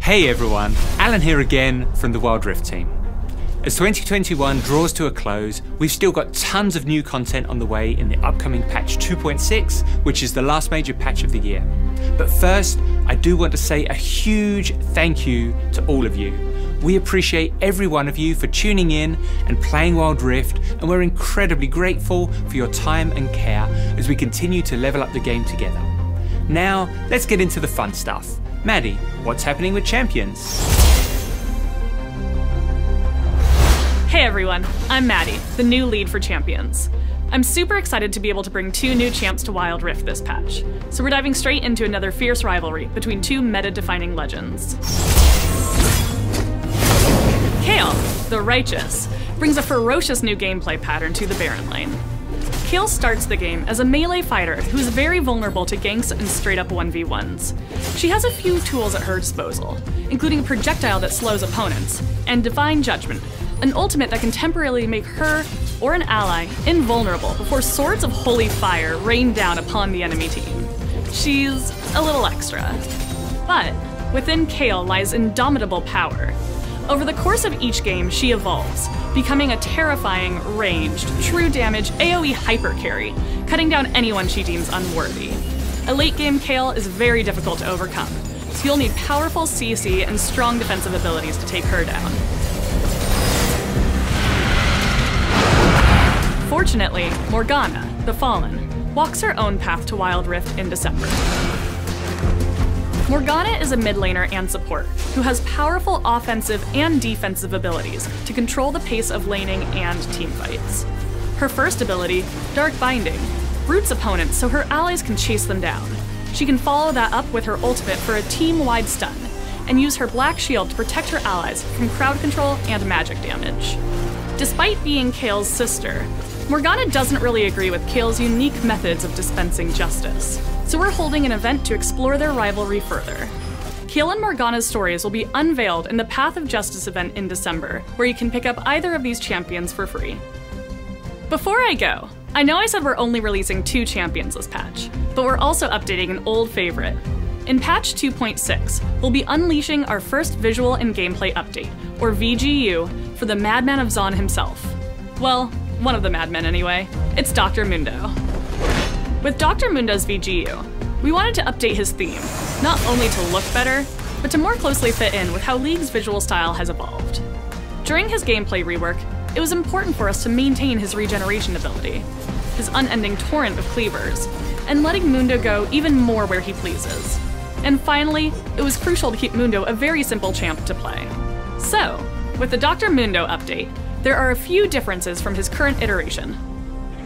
Hey everyone, Alan here again from the Wild Rift team. As 2021 draws to a close, we've still got tons of new content on the way in the upcoming patch 2.6, which is the last major patch of the year. But first, I do want to say a huge thank you to all of you. We appreciate every one of you for tuning in and playing Wild Rift, and we're incredibly grateful for your time and care as we continue to level up the game together. Now, let's get into the fun stuff. Maddie, what's happening with Champions? Hey everyone, I'm Maddie, the new lead for Champions. I'm super excited to be able to bring 2 new champs to Wild Rift this patch, so we're diving straight into another fierce rivalry between 2 meta-defining legends. Kayle, the Righteous, brings a ferocious new gameplay pattern to the Baron lane. Kayle starts the game as a melee fighter who's very vulnerable to ganks and straight-up 1v1s. She has a few tools at her disposal, including a projectile that slows opponents, and Divine Judgment, an ultimate that can temporarily make her, or an ally, invulnerable before swords of holy fire rain down upon the enemy team. She's a little extra. But within Kayle lies indomitable power. Over the course of each game, she evolves, becoming a terrifying, ranged, true damage AoE hyper carry, cutting down anyone she deems unworthy. A late game Kayle is very difficult to overcome, so you'll need powerful CC and strong defensive abilities to take her down. Fortunately, Morgana, the Fallen, walks her own path to Wild Rift in December. Morgana is a mid laner and support, who has powerful offensive and defensive abilities to control the pace of laning and teamfights. Her first ability, Dark Binding, roots opponents so her allies can chase them down. She can follow that up with her ultimate for a team-wide stun, and use her Black Shield to protect her allies from crowd control and magic damage. Despite being Kayle's sister, Morgana doesn't really agree with Kayle's unique methods of dispensing justice, so we're holding an event to explore their rivalry further. Kayle and Morgana's stories will be unveiled in the Path of Justice event in December, where you can pick up either of these champions for free. Before I go, I know I said we're only releasing 2 champions this patch, but we're also updating an old favorite. In patch 2.6, we'll be unleashing our first visual and gameplay update, or VGU, for the Madman of Zaun himself. Well, one of the madmen anyway. It's Dr. Mundo. With Dr. Mundo's VGU, we wanted to update his theme, not only to look better, but to more closely fit in with how League's visual style has evolved. During his gameplay rework, it was important for us to maintain his regeneration ability, his unending torrent of cleavers, and letting Mundo go even more where he pleases. And finally, it was crucial to keep Mundo a very simple champ to play. So, with the Dr. Mundo update, there are a few differences from his current iteration.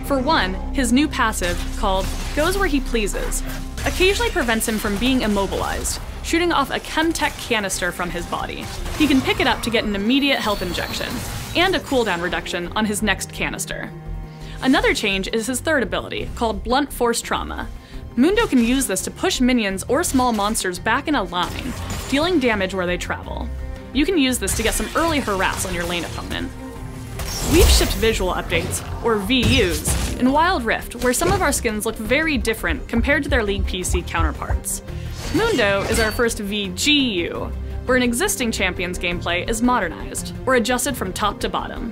For one, his new passive, called Goes Where He Pleases, occasionally prevents him from being immobilized, shooting off a Chemtech canister from his body. He can pick it up to get an immediate health injection, and a cooldown reduction on his next canister. Another change is his third ability, called Blunt Force Trauma. Mundo can use this to push minions or small monsters back in a line, dealing damage where they travel. You can use this to get some early harass on your lane opponent. We've shipped visual updates, or VUs, in Wild Rift, where some of our skins look very different compared to their League PC counterparts. Mundo is our first VGU, where an existing champion's gameplay is modernized, or adjusted from top to bottom.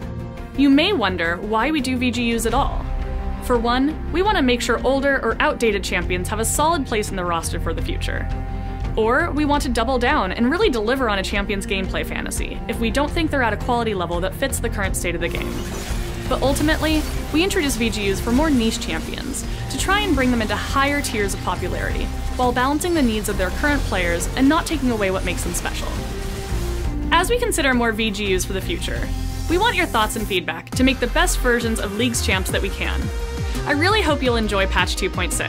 You may wonder why we do VGUs at all. For one, we want to make sure older or outdated champions have a solid place in the roster for the future. Or we want to double down and really deliver on a champion's gameplay fantasy if we don't think they're at a quality level that fits the current state of the game. But ultimately, we introduce VGUs for more niche champions, to try and bring them into higher tiers of popularity, while balancing the needs of their current players and not taking away what makes them special. As we consider more VGUs for the future, we want your thoughts and feedback to make the best versions of League's champs that we can. I really hope you'll enjoy patch 2.6.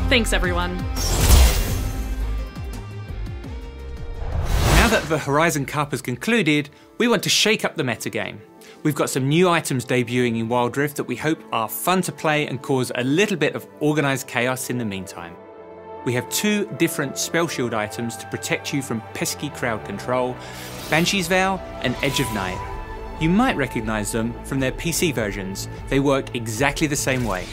Thanks everyone. Now that the Horizon Cup has concluded, we want to shake up the metagame. We've got some new items debuting in Wild Rift that we hope are fun to play and cause a little bit of organised chaos in the meantime. We have 2 different spell shield items to protect you from pesky crowd control, Banshee's Vow and Edge of Night. You might recognise them from their PC versions. They work exactly the same way.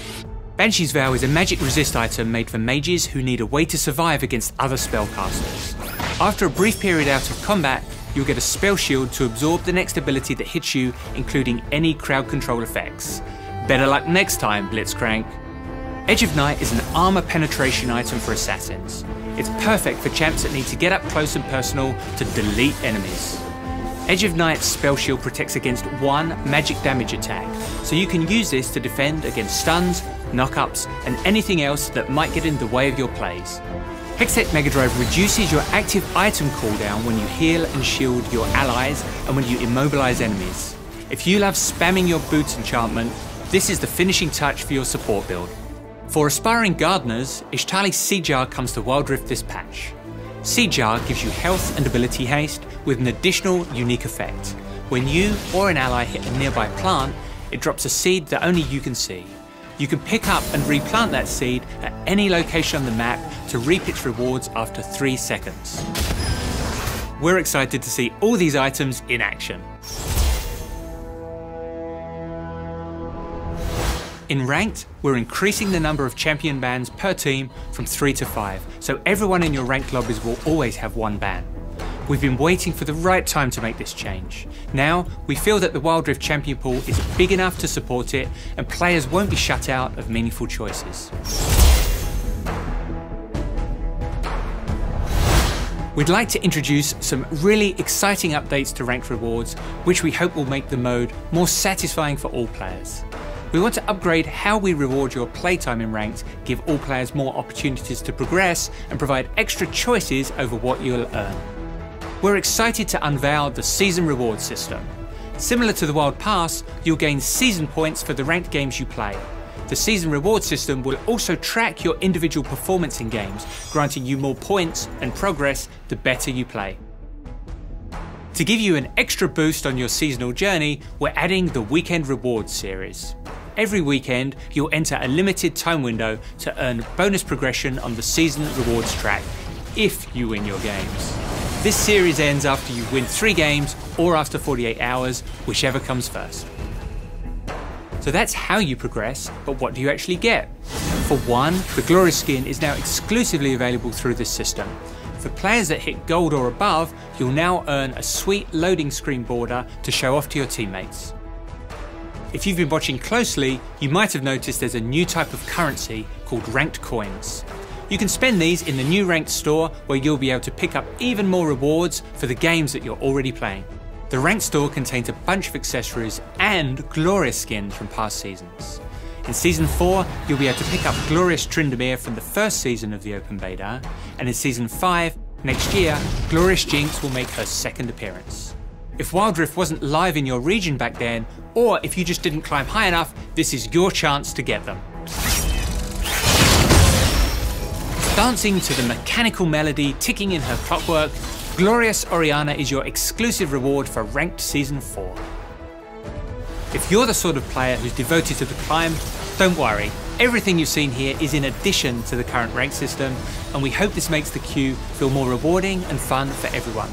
Banshee's Vow is a magic resist item made for mages who need a way to survive against other spellcasters. After a brief period out of combat, you'll get a spell shield to absorb the next ability that hits you, including any crowd control effects. Better luck next time, Blitzcrank. Edge of Night is an armor penetration item for assassins. It's perfect for champs that need to get up close and personal to delete enemies. Edge of Night's spell shield protects against 1 magic damage attack, so you can use this to defend against stuns, knockups, and anything else that might get in the way of your plays. Hextech Mega Drive reduces your active item cooldown when you heal and shield your allies and when you immobilize enemies. If you love spamming your boots enchantment, this is the finishing touch for your support build. For aspiring gardeners, Ishtali Seedjar comes to Wild Rift this patch. Seedjar gives you health and ability haste with an additional unique effect. When you or an ally hit a nearby plant, it drops a seed that only you can see. You can pick up and replant that seed at any location on the map to reap its rewards after 3 seconds. We're excited to see all these items in action. In Ranked, we're increasing the number of champion bans per team from 3 to 5, so everyone in your ranked lobbies will always have 1 ban. We've been waiting for the right time to make this change. Now, we feel that the Wild Rift champion pool is big enough to support it, and players won't be shut out of meaningful choices. We'd like to introduce some really exciting updates to ranked rewards, which we hope will make the mode more satisfying for all players. We want to upgrade how we reward your playtime in Ranked, give all players more opportunities to progress, and provide extra choices over what you'll earn. We're excited to unveil the Season Reward system. Similar to the Wild Pass, you'll gain season points for the ranked games you play. The Season Reward system will also track your individual performance in games, granting you more points and progress the better you play. To give you an extra boost on your seasonal journey, we're adding the Weekend Rewards series. Every weekend, you'll enter a limited time window to earn bonus progression on the Season Rewards track, if you win your games. This series ends after you win 3 games or after 48 hours, whichever comes first. So that's how you progress, but what do you actually get? For one, the Glorious skin is now exclusively available through this system. For players that hit gold or above, you'll now earn a sweet loading screen border to show off to your teammates. If you've been watching closely, you might have noticed there's a new type of currency called Ranked Coins. You can spend these in the new Ranked store, where you'll be able to pick up even more rewards for the games that you're already playing. The Ranked store contains a bunch of accessories and Glorious skins from past seasons. In Season 4, you'll be able to pick up Glorious Tryndamere from the first season of the open beta, and in Season 5, next year, Glorious Jinx will make her second appearance. If Wild Rift wasn't live in your region back then, or if you just didn't climb high enough, this is your chance to get them. Dancing to the mechanical melody ticking in her clockwork, Glorious Oriana is your exclusive reward for Ranked Season 4. If you're the sort of player who's devoted to the climb, don't worry. Everything you've seen here is in addition to the current rank system, and we hope this makes the queue feel more rewarding and fun for everyone.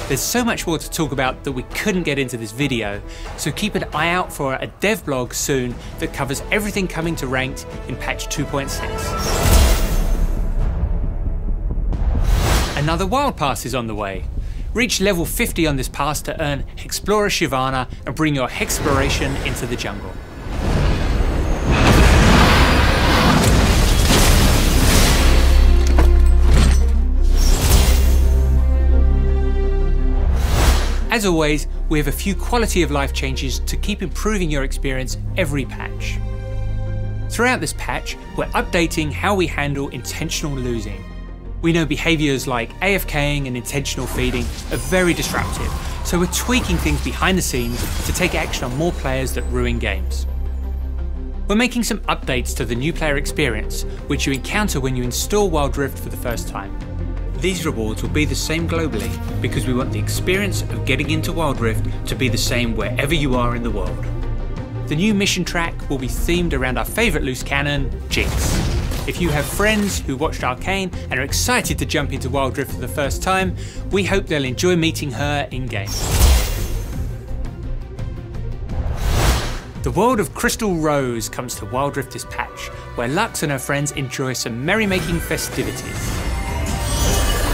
There's so much more to talk about that we couldn't get into this video, so keep an eye out for a dev blog soon that covers everything coming to Ranked in patch 2.6. Another Wild Pass is on the way. Reach level 50 on this pass to earn Explorer Shyvana and bring your Hexploration into the jungle. As always, we have a few quality of life changes to keep improving your experience every patch. Throughout this patch, we're updating how we handle intentional losing. We know behaviours like AFKing and intentional feeding are very disruptive, so we're tweaking things behind the scenes to take action on more players that ruin games. We're making some updates to the new player experience, which you encounter when you install Wild Rift for the first time. These rewards will be the same globally because we want the experience of getting into Wild Rift to be the same wherever you are in the world. The new mission track will be themed around our favourite loose cannon, Jinx. If you have friends who watched Arcane and are excited to jump into Wild Rift for the first time, we hope they'll enjoy meeting her in-game. The world of Crystal Rose comes to Wild Rift this patch, where Lux and her friends enjoy some merrymaking festivities.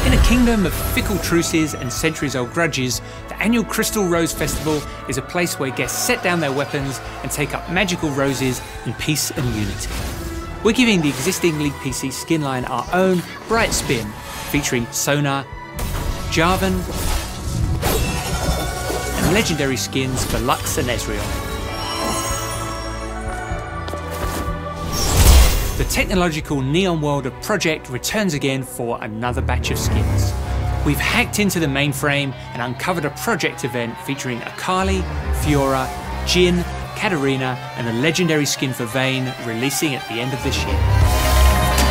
In a kingdom of fickle truces and centuries-old grudges, the annual Crystal Rose Festival is a place where guests set down their weapons and take up magical roses in peace and unity. We're giving the existing League PC skin line our own bright spin, featuring Sonar, Jarvan, and legendary skins for Lux and Ezreal. The technological neon world of Project returns again for another batch of skins. We've hacked into the mainframe and uncovered a Project event featuring Akali, Fiora, Jhin, Katarina, and a legendary skin for Vayne releasing at the end of this year.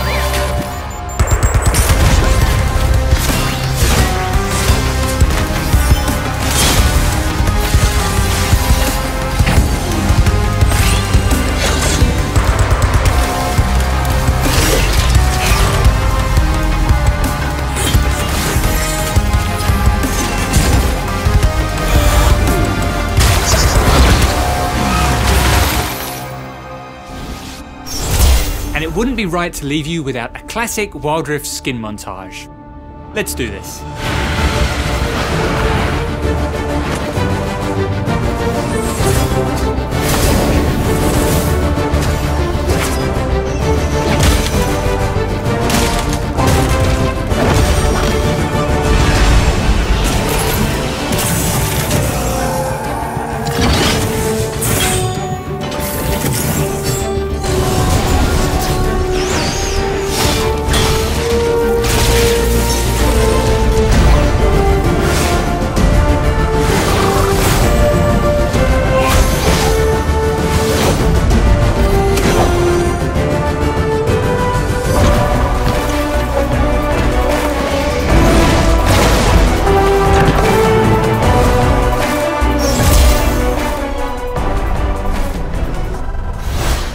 And it wouldn't be right to leave you without a classic Wild Rift skin montage. Let's do this.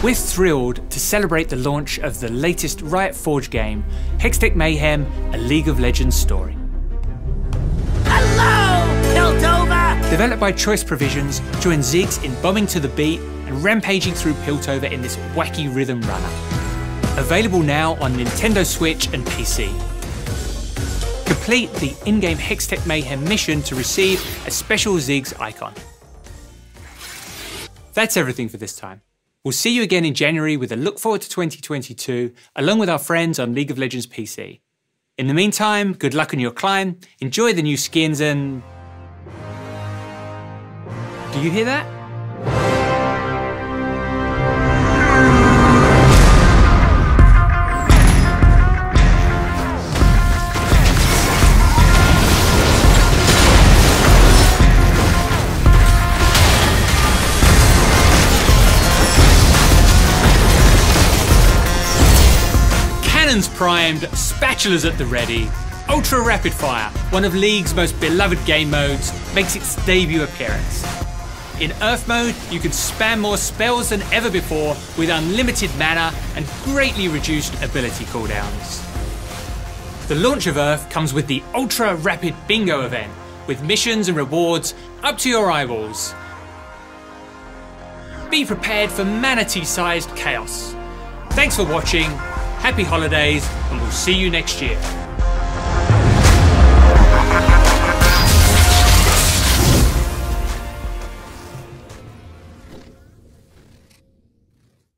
We're thrilled to celebrate the launch of the latest Riot Forge game, Hextech Mayhem, a League of Legends story. Hello, Piltover! Developed by Choice Provisions, join Ziggs in bombing to the beat and rampaging through Piltover in this wacky rhythm runner. Available now on Nintendo Switch and PC. Complete the in-game Hextech Mayhem mission to receive a special Ziggs icon. That's everything for this time. We'll see you again in January with a look forward to 2022, along with our friends on League of Legends PC. In the meantime, good luck on your climb, enjoy the new skins and... Do you hear that? Cannons primed, spatulas at the ready. Ultra Rapid Fire, one of League's most beloved game modes, makes its debut appearance. In Earth mode, you can spam more spells than ever before with unlimited mana and greatly reduced ability cooldowns. The launch of Earth comes with the Ultra Rapid Bingo event, with missions and rewards up to your eyeballs. Be prepared for manatee-sized chaos. Thanks for watching. Happy holidays, and we'll see you next year.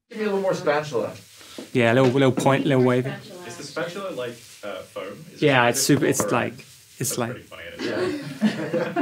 Give me a little more spatula. Yeah, little point, little wave. Is the spatula like foam? Yeah, it's super. It's Or- like, it's That's like. pretty funny. Isn't it? Yeah.